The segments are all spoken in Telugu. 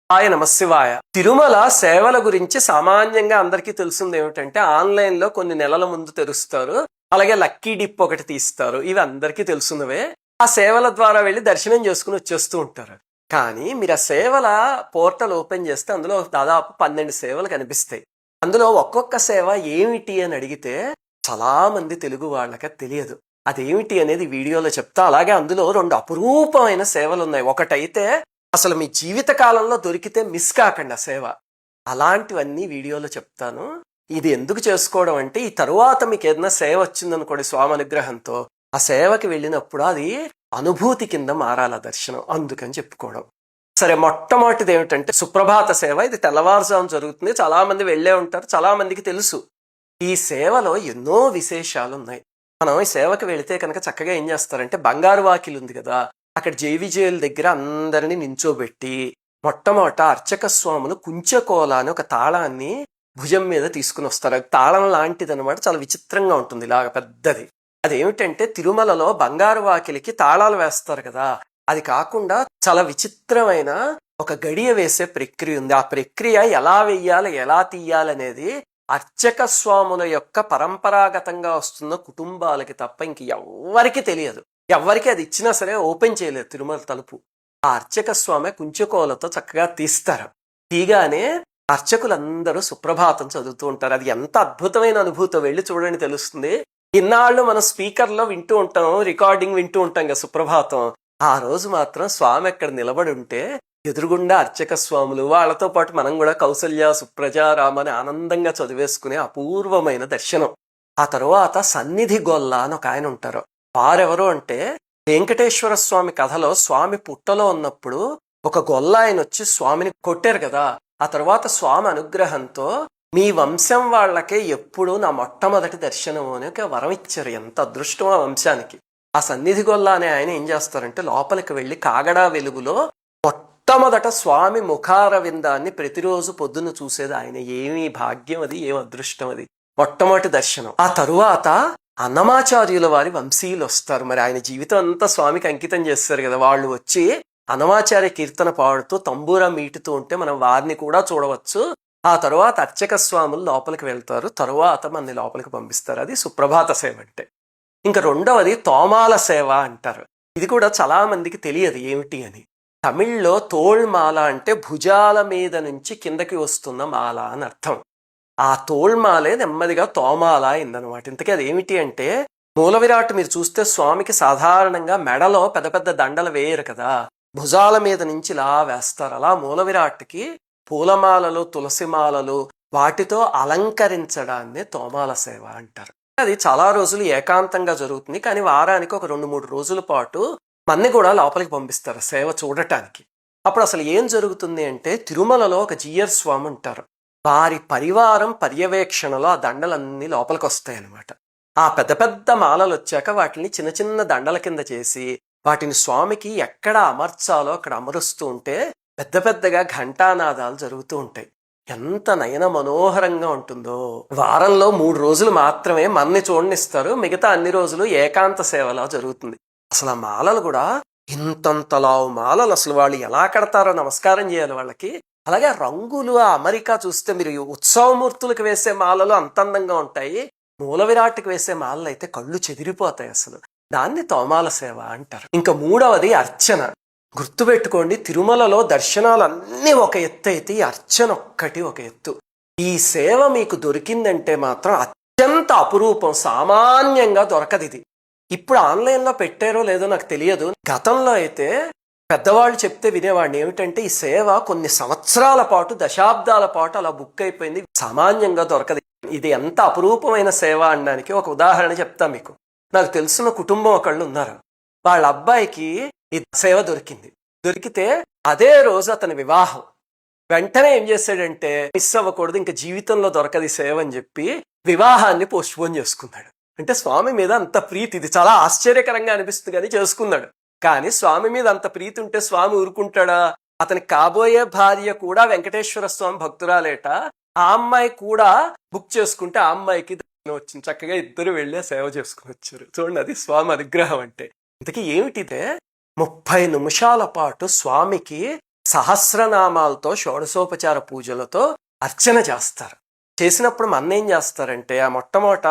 హాయ్ నమశివాయ. తిరుమల సేవల గురించి సామాన్యంగా అందరికీ తెలిసింది ఏమిటంటే ఆన్లైన్ లో కొన్ని నెలల ముందు తెరుస్తారు. అలాగే లక్కీ డిప్ ఒకటి తీస్తారు. ఇవి అందరికీ తెలుసున్నవే. ఆ సేవల ద్వారా వెళ్ళి దర్శనం చేసుకుని వచ్చేస్తూ ఉంటారు. కానీ మీరు ఆ సేవల పోర్టల్ ఓపెన్ చేస్తే అందులో దాదాపు 12 సేవలు కనిపిస్తాయి. అందులో ఒక్కొక్క సేవ ఏమిటి అని అడిగితే చాలా మంది తెలుగు వాళ్ళకి తెలియదు. అదేమిటి అనేది వీడియోలో చెప్తా. అలాగే అందులో 2 అపురూపమైన సేవలు ఉన్నాయి. ఒకటైతే అసలు మీ జీవిత కాలంలో దొరికితే మిస్ కాకండి ఆ సేవ. అలాంటివన్నీ వీడియోలో చెప్తాను. ఇది ఎందుకు చేసుకోవడం అంటే ఈ తరువాత మీకు ఏదైనా సేవ వచ్చిందనుకోండి స్వామి అనుగ్రహంతో, ఆ సేవకి వెళ్ళినప్పుడు అది అనుభూతి కింద మారాల దర్శనం, అందుకని చెప్పుకోవడం. సరే, మొట్టమొదటిది ఏమిటంటే సుప్రభాత సేవ. ఇది తెల్లవారుజాము జరుగుతుంది. చాలా మంది వెళ్ళే ఉంటారు, చాలా మందికి తెలుసు. ఈ సేవలో ఎన్నో విశేషాలు ఉన్నాయి. మనం ఈ సేవకి వెళితే కనుక చక్కగా ఏం చేస్తారంటే, బంగారు వాకిలు ఉంది కదా, అక్కడ జైవిజయుల దగ్గర అందరినీ నించోబెట్టి మొట్టమొదట అర్చక స్వాములు కుంచకోల అని ఒక తాళాన్ని భుజం మీద తీసుకుని వస్తారు. అది తాళం లాంటిది అనమాట. చాలా విచిత్రంగా ఉంటుంది, ఇలాగ పెద్దది. అదేమిటంటే తిరుమలలో బంగారు వాకిలికి తాళాలు వేస్తారు కదా, అది కాకుండా చాలా విచిత్రమైన ఒక గడియ వేసే ప్రక్రియ ఉంది. ఆ ప్రక్రియ ఎలా వెయ్యాలి, ఎలా తీయాలనేది అర్చక స్వాముల యొక్క పరంపరాగతంగా వస్తున్న కుటుంబాలకి తప్ప ఇంక ఎవ్వరికి తెలియదు. ఎవ్వరికి అది ఇచ్చినా సరే ఓపెన్ చేయలేదు తిరుమల తలుపు. ఆ అర్చక స్వామి కుంచకోలతో చక్కగా తీస్తారు. తీగానే అర్చకులందరూ సుప్రభాతం చదువుతూ ఉంటారు. అది ఎంత అద్భుతమైన అనుభూతి, వెళ్ళి చూడండి తెలుస్తుంది. ఇన్నాళ్ళు మనం స్పీకర్లో వింటూ ఉంటాం, రికార్డింగ్ వింటూ ఉంటాం కదా సుప్రభాతం. ఆ రోజు మాత్రం స్వామి అక్కడ నిలబడి ఉంటే ఎదురుగుండా అర్చక స్వాములు, వాళ్ళతో పాటు మనం కూడా కౌసల్య సుప్రజ రామ అని ఆనందంగా చదివేసుకునే అపూర్వమైన దర్శనం. ఆ తరువాత సన్నిధి గొల్ల అని ఒక ఆయన ఉంటారు. వారెవరు అంటే వెంకటేశ్వర స్వామి కథలో స్వామి పుట్టలో ఉన్నప్పుడు ఒక గొల్ల ఆయన వచ్చి స్వామిని కొట్టారు కదా. ఆ తర్వాత స్వామి అనుగ్రహంతో మీ వంశం వాళ్ళకే ఎప్పుడు నా మొట్టమొదటి దర్శనం అని ఒక వరం ఇచ్చారు. ఎంత అదృష్టం ఆ వంశానికి. ఆ సన్నిధి గొల్ల అనే ఆయన ఏం చేస్తారంటే లోపలికి వెళ్ళి కాగడా వెలుగులో మొట్టమొదట స్వామి ముఖార విందాన్ని ప్రతిరోజు పొద్దున్న చూసేది ఆయన. ఏమి భాగ్యం అది, ఏం అదృష్టం అది, మొట్టమొదటి దర్శనం. ఆ తరువాత అన్నమాచార్యుల వారి వంశీయులు వస్తారు. మరి ఆయన జీవితం అంతా స్వామికి అంకితం చేస్తారు కదా. వాళ్ళు వచ్చి అన్నమాచార్య కీర్తన పాడుతూ తంబూరా మీటుతూ ఉంటే మనం వారిని కూడా చూడవచ్చు. ఆ తరువాత అర్చక స్వాములు లోపలికి వెళ్తారు. తరువాత మనని లోపలికి పంపిస్తారు. అది సుప్రభాత సేవ అంటే. ఇంకా రెండవది తోమాల సేవ అంటారు. ఇది కూడా చాలా మందికి తెలియదు ఏమిటి అని. తమిళ్లో తోళ్మాల అంటే భుజాల మీద నుంచి కిందకి వస్తున్న మాల అని అర్థం. ఆ తోళ్మాలే నెమ్మదిగా తోమాల అయిందనమాట. ఇంతకీ అది ఏమిటి అంటే, మూల విరాట్ మీరు చూస్తే స్వామికి సాధారణంగా మెడలో పెద్ద పెద్ద దండలు వేయరు కదా, భుజాల మీద నుంచి ఇలా వేస్తారు. అలా మూల విరాట్కి పూలమాలలు, తులసిమాలలు వాటితో అలంకరించడాన్ని తోమాల సేవ అంటారు. అది చాలా రోజులు ఏకాంతంగా జరుగుతుంది. కానీ వారానికి ఒక 2-3 రోజుల పాటు మన్ని కూడా లోపలికి పంపిస్తారు సేవ చూడటానికి. అప్పుడు అసలు ఏం జరుగుతుంది అంటే, తిరుమలలో ఒక జీయర్ స్వామి ఉంటారు. వారి పరివారం పర్యవేక్షణలో ఆ దండలన్నీ లోపలికి వస్తాయి అన్నమాట. ఆ పెద్ద పెద్ద మాలలు వచ్చాక వాటిని చిన్న చిన్న దండల కింద చేసి వాటిని స్వామికి ఎక్కడ అమర్చాలో అక్కడ అమరుస్తూ ఉంటే పెద్ద పెద్దగా ఘంటానాదాలు జరుగుతూ ఉంటాయి. ఎంత నయన మనోహరంగా ఉంటుందో. వారంలో 3 రోజులు మాత్రమే మన్ని చూడనిస్తారు. మిగతా అన్ని రోజులు ఏకాంత సేవలా జరుగుతుంది. అసలు ఆ మాలలు కూడా ఇంతంతలావు మాలలు. అసలు వాళ్ళు ఎలా కడతారో నమస్కారం చేయాలి వాళ్ళకి. అలాగే రంగులు, ఆ అమెరికా చూస్తే మీరు ఉత్సవమూర్తులకు వేసే మాలలు అంత అందంగా ఉంటాయి. మూల విరాట్కి వేసే మాలలు అయితే కళ్ళు చెదిరిపోతాయి అసలు. దాన్ని తోమాల సేవ అంటారు. ఇంకా మూడవది అర్చన. గుర్తుపెట్టుకోండి, తిరుమలలో దర్శనాలన్నీ ఒక ఎత్తు అయితే ఈ అర్చన ఒక్కటి ఒక ఎత్తు. ఈ సేవ మీకు దొరికిందంటే మాత్రం అత్యంత అపురూపం, సామాన్యంగా దొరకదు ఇది. ఇప్పుడు ఆన్లైన్లో పెట్టారో లేదో నాకు తెలియదు. గతంలో అయితే పెద్దవాళ్ళు చెప్తే వినేవాడిని. ఏమిటంటే ఈ సేవ కొన్ని సంవత్సరాల పాటు, దశాబ్దాల పాటు అలా బుక్ అయిపోయింది, సామాన్యంగా దొరకదు. ఇది ఎంత అపురూపమైన సేవ అనడానికి ఒక ఉదాహరణ చెప్తా మీకు. నాకు తెలిసిన కుటుంబం ఒకళ్ళు ఉన్నారు. వాళ్ళ అబ్బాయికి ఈ సేవ దొరికితే అదే రోజు అతని వివాహం. వెంటనే ఏం చేశాడంటే, మిస్ అవ్వకూడదు, ఇంకా జీవితంలో దొరకదు ఈ సేవ అని చెప్పి వివాహాన్ని పోస్ట్పోన్ చేసుకున్నాడు. అంటే స్వామి మీద అంత ప్రీతి. ఇది చాలా ఆశ్చర్యకరంగా అనిపిస్తుంది కానీ చేసుకున్నాడు. కానీ స్వామి మీద అంత ప్రీతి ఉంటే స్వామి ఊరుకుంటాడా? అతని కాబోయే భార్య కూడా వెంకటేశ్వర స్వామి భక్తురాలేట. ఆ అమ్మాయి కూడా బుక్ చేసుకుంటే ఆ అమ్మాయికి దర్శనం వచ్చింది. చక్కగా ఇద్దరు వెళ్ళి సేవ చేసుకుని వచ్చారు. చూడండి, అది స్వామి అనుగ్రహం అంటే. ఇంతకీ ఏమిటిదే, 30 నిమిషాల పాటు స్వామికి సహస్రనామాలతో షోడశోపచార పూజలతో అర్చన చేస్తారు. చేసినప్పుడు ఏం చేస్తారంటే ఆ మొట్టమొదట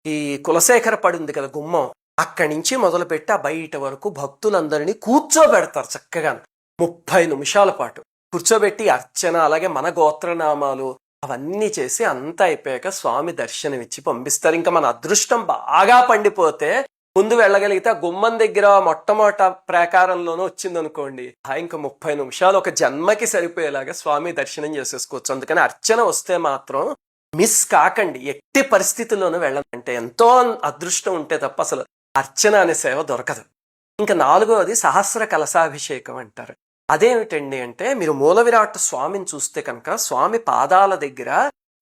ఈ కులశేఖర పడింది కదా గుమ్మం, అక్కడి నుంచి మొదలుపెట్టి ఆ బయట వరకు భక్తులందరినీ కూర్చోబెడతారు. చక్కగా 30 నిమిషాల పాటు కూర్చోబెట్టి అర్చన, అలాగే మన గోత్రనామాలు అవన్నీ చేసి అంతా అయిపోయాక స్వామి దర్శనమిచ్చి పంపిస్తారు. ఇంకా మన అదృష్టం బాగా పండిపోతే ముందు వెళ్ళగలిగితే ఆ గుమ్మం దగ్గర మొట్టమొదట ప్రాకారంలోనూ వచ్చిందనుకోండి, ఇంకా 30 నిమిషాలు ఒక జన్మకి సరిపోయేలాగా స్వామి దర్శనం చేసేసుకోవచ్చు. అందుకని అర్చన వస్తే మాత్రం మిస్ కాకండి, ఎట్టి పరిస్థితుల్లోనూ వెళ్ళాలంటే ఎంతో అదృష్టం ఉంటే తప్ప అసలు అర్చన అనే సేవ దొరకదు. ఇంకా 4వది సహస్ర కలశాభిషేకం అంటారు. అదేమిటండి అంటే మీరు మూల విరాట్ స్వామిని చూస్తే కనుక స్వామి పాదాల దగ్గర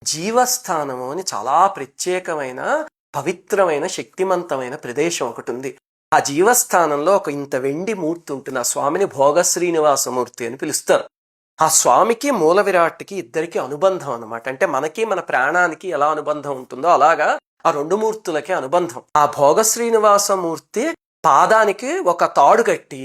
జీవస్థానము అని చాలా ప్రత్యేకమైన పవిత్రమైన శక్తిమంతమైన ప్రదేశం ఒకటి ఉంది. ఆ జీవస్థానంలో ఒక ఇంత వెండి మూర్తి ఉంటుంది. ఆ స్వామిని భోగ శ్రీనివాసమూర్తి అని పిలుస్తారు. ఆ స్వామికి మూల విరాట్కి ఇద్దరికి అనుబంధం అనమాట. అంటే మనకి మన ప్రాణానికి ఎలా అనుబంధం ఉంటుందో అలాగా ఆ 2 మూర్తులకి అనుబంధం. ఆ భోగ శ్రీనివాసమూర్తి పాదానికి ఒక తాడు కట్టి,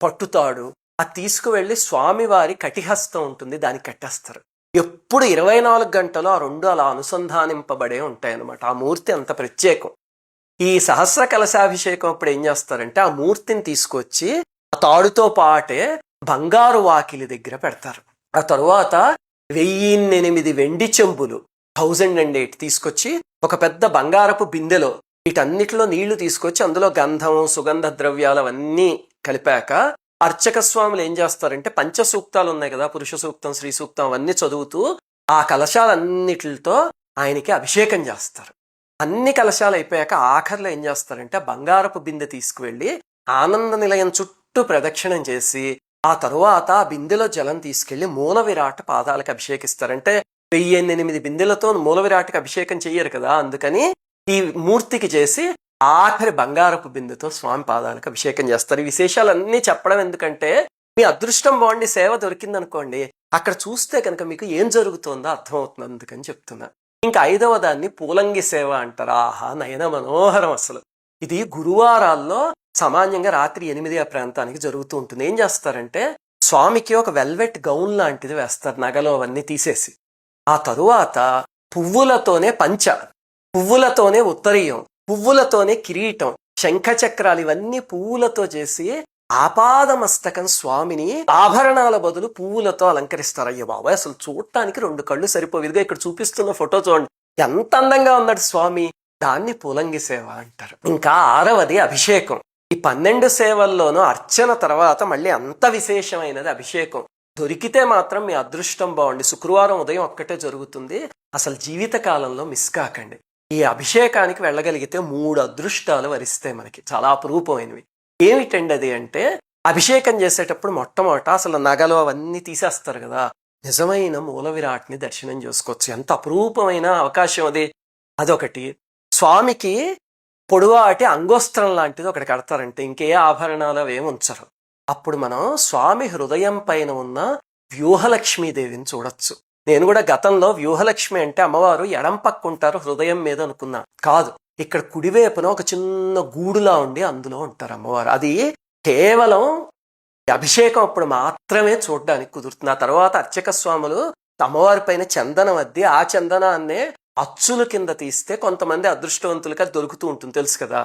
పట్టుతాడు, అది తీసుకువెళ్ళి స్వామివారి కటిహస్తం ఉంటుంది, దానికి కట్టేస్తారు. ఎప్పుడు 24 గంటలు ఆ 2 అలా అనుసంధానింపబడే ఉంటాయన్నమాట. ఆ మూర్తి అంత ప్రత్యేకం. ఈ సహస్ర కలశాభిషేకం అప్పుడు ఏం చేస్తారంటే ఆ మూర్తిని తీసుకొచ్చి ఆ తాడుతో పాటే బంగారు వాకిలి దగ్గర పెడతారు. ఆ తరువాత 1008 వెండి చెంబులు 1008 తీసుకొచ్చి ఒక పెద్ద బంగారపు బిందెలో వీటన్నిటిలో నీళ్లు తీసుకొచ్చి అందులో గంధం, సుగంధ ద్రవ్యాలు అవన్నీ కలిపాక అర్చక స్వాములు ఏం చేస్తారంటే పంచసూక్తాలు ఉన్నాయి కదా, పురుష సూక్తం, శ్రీ సూక్తం, అవన్నీ చదువుతూ ఆ కలశాలన్నిటితో ఆయనకి అభిషేకం చేస్తారు. అన్ని కలశాలు అయిపోయాక ఆఖరిలో ఏం చేస్తారంటే బంగారపు బిందె తీసుకువెళ్ళి ఆనంద నిలయం చుట్టూ ప్రదక్షిణం చేసి ఆ తరువాత ఆ బిందెలో జలం తీసుకెళ్లి మూల విరాట్ పాదాలకు అభిషేకిస్తారంటే 1008 బిందెలతో మూల విరాట్కి అభిషేకం చెయ్యరు కదా, అందుకని ఈ మూర్తికి చేసి ఆఖరి బంగారపు బిందెతో స్వామి పాదాలకు అభిషేకం చేస్తారు. ఈ విశేషాలన్నీ చెప్పడం ఎందుకంటే మీ అదృష్టం బాగుండి సేవ దొరికిందనుకోండి, అక్కడ చూస్తే కనుక మీకు ఏం జరుగుతుందో అర్థమవుతుంది, అందుకని చెప్తున్నా. ఇంకా 5వ దాన్ని పూలంగి సేవ అంటారు. ఆహా, నయన మనోహరం అసలు. ఇది గురువారాల్లో సామాన్యంగా రాత్రి 8 ఆ ప్రాంతానికి జరుగుతూ ఉంటుంది. ఏం చేస్తారంటే స్వామికి ఒక వెల్వెట్ గౌన్ లాంటిది వేస్తారు, నగలు అవన్నీ తీసేసి. ఆ తరువాత పువ్వులతోనే పంచ, పువ్వులతోనే ఉత్తరీయం, పువ్వులతోనే కిరీటం, శంఖచక్రాలు ఇవన్నీ పువ్వులతో చేసి ఆపాదమస్తకం స్వామిని ఆభరణాల బదులు పువ్వులతో అలంకరిస్తారు. అయ్యో బాబాయ్, అసలు చూడటానికి 2 కళ్ళు సరిపోవు. ఇదిగా ఇక్కడ చూపిస్తున్న ఫోటో చూడండి, ఎంత అందంగా ఉన్నాడు స్వామి. దాన్ని పూలంగి సేవ అంటారు. ఇంకా 6వది అభిషేకం. ఈ 12 సేవల్లోనూ అర్చన తర్వాత మళ్ళీ అంత విశేషమైనది అభిషేకం. దొరికితే మాత్రం మీ అదృష్టం బాగుండి శుక్రవారం ఉదయం ఒక్కటే జరుగుతుంది, అసలు జీవిత కాలంలో మిస్ కాకండి. ఈ అభిషేకానికి వెళ్ళగలిగితే 3 అదృష్టాలు వరిస్తాయి మనకి, చాలా అపురూపమైనవి. ఏమిటండి అది అంటే అభిషేకం చేసేటప్పుడు మొట్టమొదట అసలు నగలు అవన్నీ తీసేస్తారు కదా, నిజమైన మూల విరాట్ని దర్శనం చేసుకోవచ్చు. ఎంత అపురూపమైన అవకాశం అది. అదొకటి. స్వామికి పొడువాటి అంగోస్త్రం లాంటిది ఒకటి కడతారంటే, ఇంకే ఆభరణాలు అవేమి ఉంచరు. అప్పుడు మనం స్వామి హృదయం పైన ఉన్న వ్యూహలక్ష్మీదేవిని చూడొచ్చు. నేను కూడా గతంలో వ్యూహలక్ష్మి అంటే అమ్మవారు ఎడం పక్క ఉంటారు హృదయం మీద అనుకున్నా. కాదు, ఇక్కడ కుడివైపున ఒక చిన్న గూడులా ఉండి అందులో ఉంటారు అమ్మవారు. అది కేవలం అభిషేకం అప్పుడు మాత్రమే చూడడానికి కుదురుతుంది. ఆ తర్వాత అర్చక స్వాములు అమ్మవారి పైన చందనం అద్ది ఆ చందనాన్నే అచ్చుల కింద తీస్తే కొంతమంది అదృష్టవంతులుగా దొరుకుతూ ఉంటుంది, తెలుసు కదా.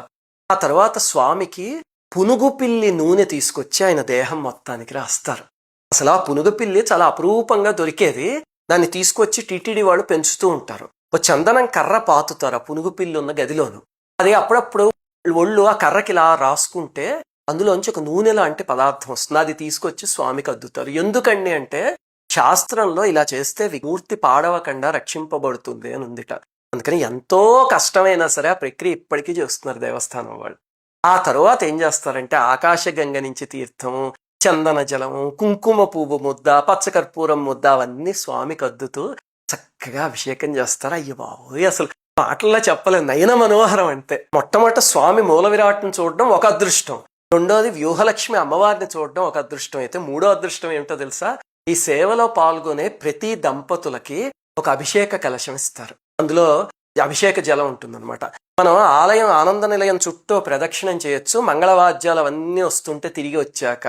ఆ తర్వాత స్వామికి పునుగు పిల్లి నూనె తీసుకొచ్చి ఆయన దేహం మొత్తానికి రాస్తారు. అసలు ఆ పునుగు పిల్లి చాలా అపురూపంగా దొరికేది. దాన్ని తీసుకొచ్చి టీటీడీ వాళ్ళు పెంచుతూ ఉంటారు. ఒక చందనం కర్ర పాతుతారు ఆ పునుగు పిల్లి ఉన్న గదిలోను. అది అప్పుడప్పుడు ఒళ్ళు ఆ కర్రకి ఇలా రాసుకుంటే అందులోంచి ఒక నూనె లాంటి పదార్థం వస్తుంది. అది తీసుకొచ్చి స్వామికి అద్దుతారు. ఎందుకండి అంటే శాస్త్రంలో ఇలా చేస్తే విమూర్తి పాడవకుండా రక్షింపబడుతుంది అని ఉందిట. అందుకని ఎంతో కష్టమైనా సరే ఆ ప్రక్రియ ఇప్పటికీ చేస్తున్నారు దేవస్థానం వాళ్ళు. ఆ తర్వాత ఏం చేస్తారంటే ఆకాశగంగ నుంచి తీర్థము, చందన జలము, కుంకుమ పువ్వు ముద్ద, పచ్చకర్పూరం ముద్ద అవన్నీ స్వామికి అద్దుతూ చక్కగా అభిషేకం చేస్తారు. అయ్యో బాబోయ్, అసలు మాటల్లో చెప్పలేదు, నయన మనోహరం. అంతే. మొట్టమొదట స్వామి మూల విరాట్ని చూడడం ఒక అదృష్టం, రెండోది వ్యూహలక్ష్మి అమ్మవారిని చూడడం ఒక అదృష్టం. అయితే 3వ అదృష్టం ఏమిటో తెలుసా? ఈ సేవలో పాల్గొనే ప్రతి దంపతులకి ఒక అభిషేక కలశం ఇస్తారు. అందులో అభిషేక జలం ఉంటుందన్నమాట. మనం ఆలయం ఆనంద నిలయం చుట్టూ ప్రదక్షిణం చేయొచ్చు. మంగళవాద్యాలు అవన్నీ వస్తుంటే తిరిగి వచ్చాక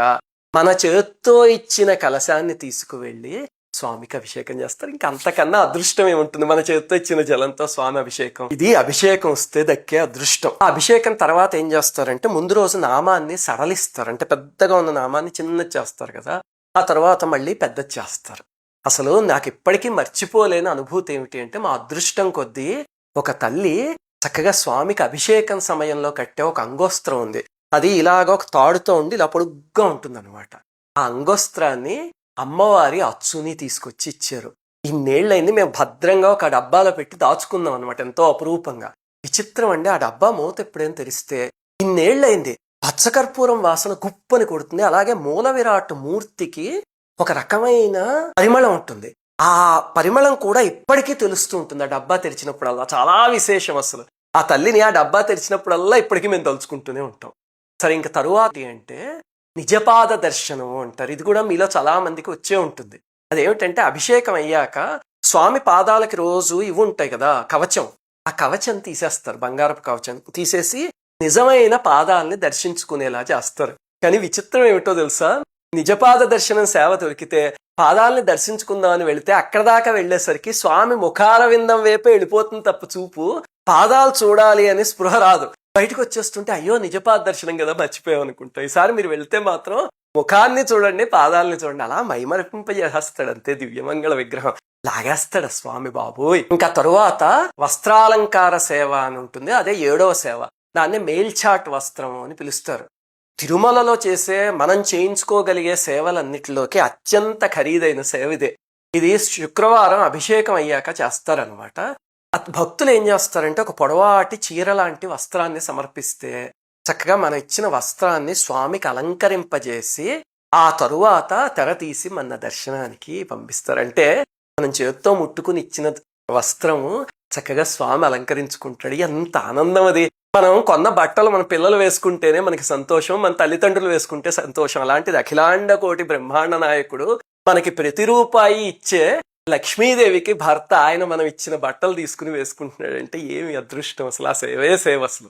మన చేత్తో ఇచ్చిన కలశాన్ని తీసుకువెళ్ళి స్వామికి అభిషేకం చేస్తారు. ఇంకా అంతకన్నా అదృష్టం ఏముంటుంది మన చేత్తో ఇచ్చిన జలంతో స్వామి అభిషేకం. ఇది అభిషేకం వస్తే దక్కే అదృష్టం. ఆ అభిషేకం తర్వాత ఏం చేస్తారంటే ముందు రోజు నామాన్ని సడలిస్తారు. అంటే పెద్దగా ఉన్న నామాన్ని చిన్నది చేస్తారు కదా, ఆ తర్వాత మళ్ళీ పెద్దది చేస్తారు. అసలు నాకు ఇప్పటికీ మర్చిపోలేని అనుభూతి ఏమిటి అంటే, మా అదృష్టం కొద్దీ ఒక తల్లి చక్కగా స్వామికి అభిషేకం సమయంలో కట్టే ఒక అంగోస్త్రం ఉంది. అది ఇలాగ ఒక తాడుతో ఉండి ఇలా పొడుగ్గా ఉంటుంది అనమాట. ఆ అంగోస్త్రాన్ని అమ్మవారి అచ్చుని తీసుకొచ్చి ఇచ్చారు. ఇన్నేళ్లైంది మేము భద్రంగా ఒక డబ్బాలో పెట్టి దాచుకున్నాం అనమాట, ఎంతో అపురూపంగా. విచిత్రం అండి, ఆ డబ్బా మూత ఎప్పుడైనా తెరిస్తే ఇన్నేళ్లైంది పచ్చకర్పూరం వాసన గుప్పని కొడుతుంది. అలాగే మూల విరాట్ మూర్తికి ఒక రకమైన పరిమళం ఉంటుంది. ఆ పరిమళం కూడా ఇప్పటికీ తెలుస్తూ ఉంటుంది ఆ డబ్బా తెరిచినప్పుడల్లా. చాలా విశేషం అసలు. ఆ తల్లిని ఆ డబ్బా తెరిచినప్పుడల్లా ఇప్పటికీ మేము తలుచుకుంటూనే ఉంటాం. సరే, ఇంకా తరువాత అంటే నిజపాద దర్శనం అంటారు. ఇది కూడా మీలో చాలా మందికి వచ్చే ఉంటుంది. అదేమిటంటే అభిషేకం అయ్యాక స్వామి పాదాలకి రోజు ఇవి ఉంటాయి కదా, కవచం. ఆ కవచం తీసేస్తారు, బంగారపు కవచం తీసేసి నిజమైన పాదాలని దర్శించుకునేలా చేస్తారు. కానీ విచిత్రం ఏమిటో తెలుసా, నిజపాద దర్శనం సేవ దొరికితే పాదాలని దర్శించుకుందామని వెళితే అక్కడ దాకా వెళ్లేసరికి స్వామి ముఖార విందం వైపే వెళ్ళిపోతుంది తప్ప చూపు పాదాలు చూడాలి అని స్పృహ రాదు. బయటకు వచ్చేస్తుంటే అయ్యో నిజపాద దర్శనం కదా మర్చిపోయాం అనుకుంటా. ఈసారి మీరు వెళ్తే మాత్రం ముఖాన్ని చూడండి, పాదాలని చూడండి. అలా మైమరిపింపజేస్తాడు అంతే. దివ్యమంగళ విగ్రహం లాగేస్తాడు స్వామి బాబోయ్. ఇంకా తరువాత వస్త్రాలంకార సేవ అని ఉంటుంది, అదే 7వ సేవ. దాన్ని మేల్చాట్ వస్త్రం అని పిలుస్తారు. తిరుమలలో చేసే మనం చేయించుకోగలిగే సేవలన్నిటిలోకి అత్యంత ఖరీదైన సేవ ఇదే. ఇది శుక్రవారం అభిషేకం అయ్యాక చేస్తారనమాట. భక్తులు ఏం చేస్తారంటే ఒక పొడవాటి చీర లాంటి వస్త్రాన్ని సమర్పిస్తే చక్కగా మనం ఇచ్చిన వస్త్రాన్ని స్వామికి అలంకరింపజేసి ఆ తరువాత తెర తీసి మన దర్శనానికి పంపిస్తారంటే మనం చేత్తో ముట్టుకుని ఇచ్చిన వస్త్రము చక్కగా స్వామి అలంకరించుకుంటాడు. ఎంత ఆనందం అది. మనం కొన్న బట్టలు మన పిల్లలు వేసుకుంటేనే మనకి సంతోషం, మన తల్లిదండ్రులు వేసుకుంటే సంతోషం. అలాంటిది అఖిలాండ కోటి బ్రహ్మాండ నాయకుడు మనకి ప్రతి రూపాయి ఇచ్చే లక్ష్మీదేవికి భర్త ఆయన మనం ఇచ్చిన బట్టలు తీసుకుని వేసుకుంటున్నాడంటే ఏమి అదృష్టం అసలు. ఆ సేవే సేవ అసలు.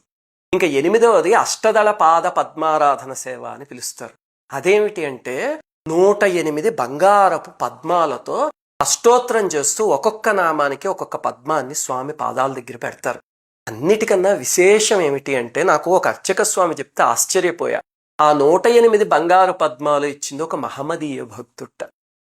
ఇంకా 8వది అష్టదళ పాద పద్మారాధన సేవ అని పిలుస్తారు. అదేమిటి అంటే 108 బంగారపు పద్మాలతో అష్టోత్తరం చేస్తూ ఒక్కొక్క నామానికి ఒక్కొక్క పద్మాన్ని స్వామి పాదాల దగ్గర పెడతారు. అన్నిటికన్నా విశేషం ఏమిటి అంటే నాకు ఒక అర్చక స్వామి చెప్తే ఆశ్చర్యపోయా. ఆ 108 బంగారు పద్మాలు ఇచ్చింది ఒక మహమ్మదీయ భక్తుట్ట.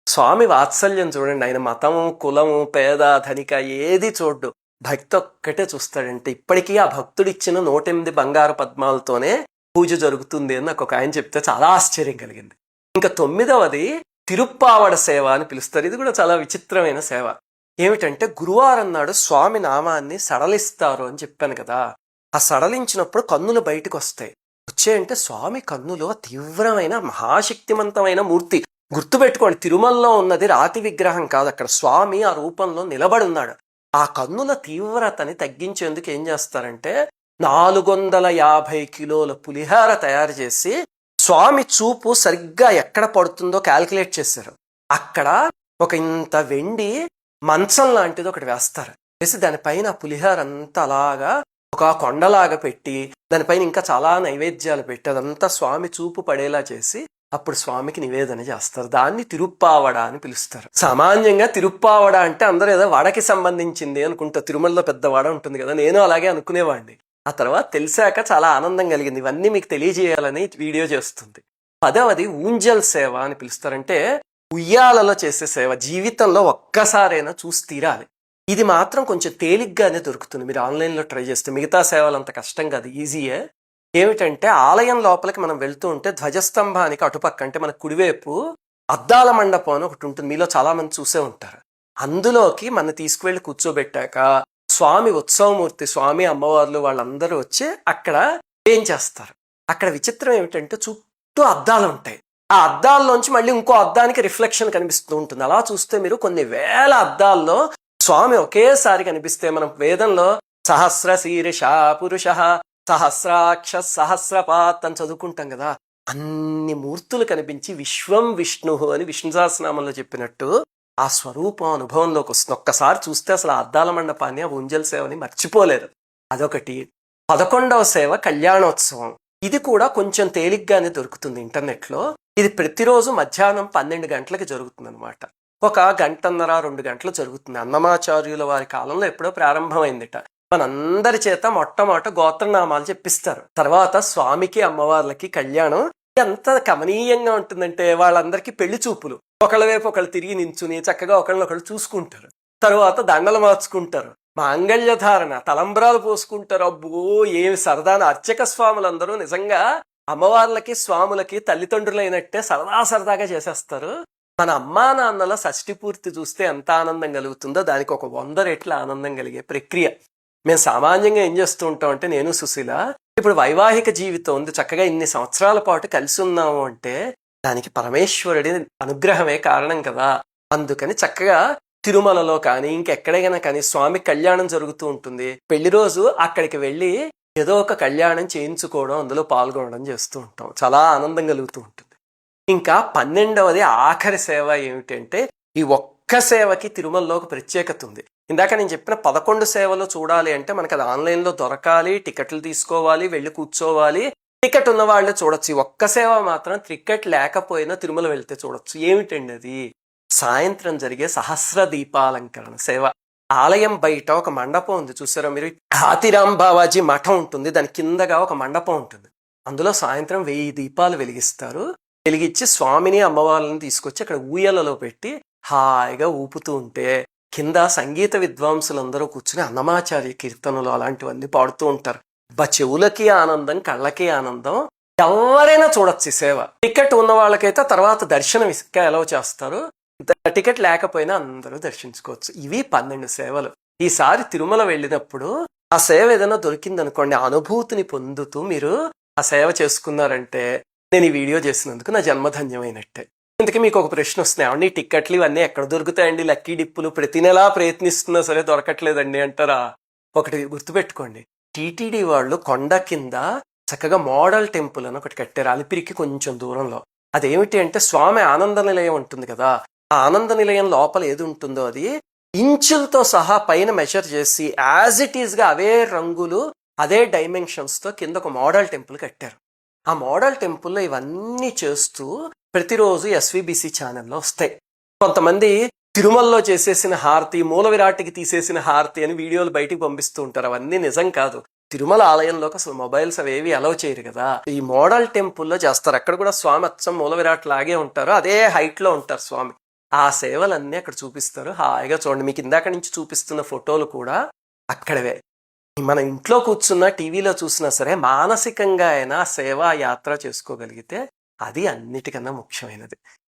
స్వామి వాత్సల్యం చూడండి. ఆయన మతము, కులము, పేద, ధనిక ఏది చూడ్డు, భక్తి ఒక్కటే చూస్తాడంటే. ఇప్పటికీ ఆ భక్తుడు ఇచ్చిన 108 బంగారు పద్మాలతోనే పూజ జరుగుతుంది అని నాకు ఒక ఆయన చెప్తే చాలా ఆశ్చర్యం కలిగింది. ఇంకా 9వది తిరుప్పావడ సేవ అని పిలుస్తారు. ఇది కూడా చాలా విచిత్రమైన సేవ. ఏమిటంటే గురువారం నాడు స్వామి నామాన్ని సడలిస్తారు అని చెప్పాను కదా. ఆ సడలించినప్పుడు కన్నులు బయటకు వస్తాయి. వచ్చాయంటే స్వామి కన్నులు తీవ్రమైన మహాశక్తివంతమైన మూర్తి. గుర్తుపెట్టుకోండి, తిరుమలలో ఉన్నది రాతి విగ్రహం కాదు, అక్కడ స్వామి ఆ రూపంలో నిలబడి ఉన్నాడు. ఆ కన్నుల తీవ్రతని తగ్గించేందుకు ఏం చేస్తారంటే 450 కిలోల పులిహార తయారు చేసి స్వామి చూపు సరిగ్గా ఎక్కడ పడుతుందో క్యాల్కులేట్ చేశారు. అక్కడ ఒక ఇంత వెండి మంచం లాంటిది ఒకటి వేస్తారు. వేసి దానిపైన పులిహార అంతా అలాగా ఒక కొండలాగా పెట్టి దానిపైన ఇంకా చాలా నైవేద్యాలు పెట్టి అదంతా స్వామి చూపు పడేలా చేసి అప్పుడు స్వామికి నివేదన చేస్తారు. దాన్ని తిరుప్పావడ అని పిలుస్తారు. సామాన్యంగా తిరుప్పావడ అంటే అందరూ ఏదో వడకి సంబంధించింది అనుకుంటా. తిరుమలలో పెద్ద వడ ఉంటుంది కదా, నేను అలాగే అనుకునేవాడిని. ఆ తర్వాత తెలిసాక చాలా ఆనందం కలిగింది. ఇవన్నీ మీకు తెలియజేయాలని వీడియో చేస్తుంది. 10వది ఊంజల్ సేవ అని పిలుస్తారంటే ఉయ్యాలలో చేసే సేవ. జీవితంలో ఒక్కసారైనా చూసి తీరాలి. ఇది మాత్రం కొంచెం తేలిగ్గానే దొరుకుతుంది. మీరు ఆన్లైన్లో ట్రై చేస్తే మిగతా సేవలు అంత కష్టం కాదు, ఈజీయే. ఏమిటంటే ఆలయం లోపలికి మనం వెళ్తూ ఉంటే ధ్వజస్తంభానికి అటుపక్క అంటే మన కుడివైపు అద్దాల మండపం అని ఒకటి ఉంటుంది. మీలో చాలా మంది చూసే ఉంటారు. అందులోకి మన తీసుకువెళ్ళి కూర్చోబెట్టాక స్వామి ఉత్సవమూర్తి, స్వామి అమ్మవార్లు వాళ్ళందరూ వచ్చి అక్కడ ఏం చేస్తారు. అక్కడ విచిత్రం ఏమిటంటే చుట్టూ అద్దాలు ఉంటాయి. ఆ అద్దాల్లోంచి మళ్ళీ ఇంకో అద్దానికి రిఫ్లెక్షన్ కనిపిస్తూ ఉంటుంది. అలా చూస్తే మీరు కొన్ని వేల అద్దాల్లో స్వామి ఒకేసారి కనిపిస్తే మనం వేదంలో సహస్ర శీర్ష పురుష సహస్రాక్ష సహస్రపాత్ అని చదువుకుంటాం కదా. అన్ని మూర్తులు కనిపించి విశ్వం విష్ణు అని విష్ణు సహస్రనామంలో చెప్పినట్టు ఆ స్వరూపం అనుభవంలోకి వస్తుంది. ఒక్కసారి చూస్తే అసలు ఆ అద్దాల మండపాన్ని, ఆ ఊంజల్ సేవని మర్చిపోలేరు. అదొకటి. 11వ సేవ కళ్యాణోత్సవం. ఇది కూడా కొంచెం తేలిగ్గానే దొరుకుతుంది ఇంటర్నెట్లో. ఇది ప్రతిరోజు మధ్యాహ్నం 12 గంటలకు జరుగుతుంది అనమాట. ఒక గంటన్నర 2 గంటలు జరుగుతుంది. అన్నమాచార్యుల వారి కాలంలో ఎప్పుడో ప్రారంభమైందిట. మనందరి చేత మొట్టమొదట గోత్రనామాలు చెప్పిస్తారు. తర్వాత స్వామికి అమ్మవార్లకి కళ్యాణం ఎంత కమనీయంగా ఉంటుందంటే వాళ్ళందరికీ పెళ్లి చూపులు. ఒకళ్ళ వైపు ఒకళ్ళు తిరిగి నించుని చక్కగా ఒకళ్ళనొకళ్ళు చూసుకుంటారు. తరువాత దండలు మార్చుకుంటారు, మాంగళ్య ధారణ, తలంబ్రాలు పోసుకుంటారు. అబ్బో ఏమి సరదాన అర్చక స్వాములందరూ నిజంగా అమ్మవార్లకి స్వాములకి తల్లిదండ్రులైనట్టే సరదాగా చేసేస్తారు. మన అమ్మా నాన్నల షష్ఠి పూర్తి చూస్తే ఎంత ఆనందం కలుగుతుందో దానికి ఒక 100 రెట్ల ఆనందం కలిగే ప్రక్రియ. మేము సామాన్యంగా ఏం చేస్తూ ఉంటాం అంటే, నేను సుశీల ఇప్పుడు వైవాహిక జీవితం ఉంది, చక్కగా ఇన్ని సంవత్సరాల పాటు కలిసి ఉన్నాము అంటే దానికి పరమేశ్వరుడి అనుగ్రహమే కారణం కదా. అందుకని చక్కగా తిరుమలలో కానీ ఇంకెక్కడైనా కానీ స్వామి కళ్యాణం జరుగుతూ ఉంటుంది. పెళ్లి రోజు అక్కడికి వెళ్ళి ఏదో ఒక కళ్యాణం చేయించుకోవడం, అందులో పాల్గొనడం చేస్తూ ఉంటాం. చాలా ఆనందం కలుగుతూ ఉంటుంది. ఇంకా 12వది ఆఖరి సేవ ఏమిటంటే, ఈ ఒక్క సేవకి తిరుమలలో ఒక ప్రత్యేకత ఉంది. ఇందాక నేను చెప్పిన 11 సేవలు చూడాలి అంటే మనకు అది ఆన్లైన్లో దొరకాలి, టికెట్లు తీసుకోవాలి, వెళ్ళి కూర్చోవాలి. టికెట్ ఉన్న వాళ్ళే చూడొచ్చు. ఈ ఒక్క సేవ మాత్రం టికెట్ లేకపోయినా తిరుమల వెళ్తే చూడొచ్చు. ఏమిటండి అది? సాయంత్రం జరిగే సహస్ర దీపాలంకరణ సేవ. ఆలయం బయట ఒక మండపం ఉంది, చూసారా మీరు? హాతిరామ్ బావాజీ మఠం ఉంటుంది, దాని కిందగా ఒక మండపం ఉంటుంది. అందులో సాయంత్రం 1000 దీపాలు వెలిగిస్తారు. వెలిగించి స్వామిని అమ్మవార్లను తీసుకొచ్చి అక్కడ ఊయలలో పెట్టి హాయిగా ఊపుతూ ఉంటే కింద సంగీత విద్వాంసులందరూ కూర్చుని అన్నమాచార్య కీర్తనలు అలాంటివన్నీ పాడుతూ ఉంటారు. చెవులకి ఆనందం, కళ్ళకి ఆనందం. ఎవరైనా చూడొచ్చు ఈ సేవ. టికెట్ ఉన్న వాళ్ళకైతే తర్వాత దర్శనం ఇసుక ఎలా చేస్తారు, టికెట్ లేకపోయినా అందరూ దర్శించుకోవచ్చు. ఇవి 12 సేవలు. ఈసారి తిరుమల వెళ్ళినప్పుడు ఆ సేవ ఏదైనా దొరికిందనుకోండి, అనుభూతిని పొందుతూ మీరు ఆ సేవ చేసుకున్నారంటే నేను ఈ వీడియో చేసినందుకు నా జన్మధన్యమైనట్టే. ఇందుకే మీకు ఒక ప్రశ్న వస్తున్నాయి, అవండి టికెట్లు ఇవన్నీ ఎక్కడ దొరుకుతాయండి? లక్కీ డిప్పులు ప్రతి నెలా ప్రయత్నిస్తున్నా సరే దొరకట్లేదండి అంటారా? ఒకటి గుర్తుపెట్టుకోండి, టీటీడీ వాళ్ళు కొండ కింద చక్కగా మోడల్ టెంపుల్ అని ఒకటి కట్టారు, అలిపిరికి కొంచెం దూరంలో. అదేమిటి అంటే, స్వామి ఆనంద నిలయం ఉంటుంది కదా, ఆ ఆనంద నిలయం లోపల ఏది ఉంటుందో అది ఇంచులతో సహా పైన మెజర్ చేసి యాజ్ ఇట్ ఈస్ గా అవే రంగులు అదే డైమెన్షన్స్ తో కింద ఒక మోడల్ టెంపుల్ కట్టారు. ఆ మోడల్ టెంపుల్లో ఇవన్నీ చేస్తూ ప్రతిరోజు ఎస్విబిసి ఛానల్లో వస్తాయి. కొంతమంది తిరుమలలో చేసేసిన హారతి, మూల విరాట్కి తీసేసిన హారతి అని వీడియోలు బయటికి పంపిస్తూ ఉంటారు. అవన్నీ నిజం కాదు. తిరుమల ఆలయంలోకి అసలు మొబైల్స్ అవేవి అలౌ చేయరు కదా. ఈ మోడల్ టెంపుల్లో చేస్తారు. అక్కడ కూడా స్వామి అచ్చం మూల విరాట్ లాగే ఉంటారు, అదే హైట్ లో ఉంటారు స్వామి. ఆ సేవలన్నీ అక్కడ చూపిస్తారు. హాయిగా చూడండి. మీకు ఇందాక నుంచి చూపిస్తున్న ఫోటోలు కూడా అక్కడవే. మన ఇంట్లో కూర్చున్నా టీవీలో చూసినా సరే మానసికంగా అయినా సేవా యాత్ర చేసుకోగలిగితే అది అన్నిటికన్నా ముఖ్యమైనది.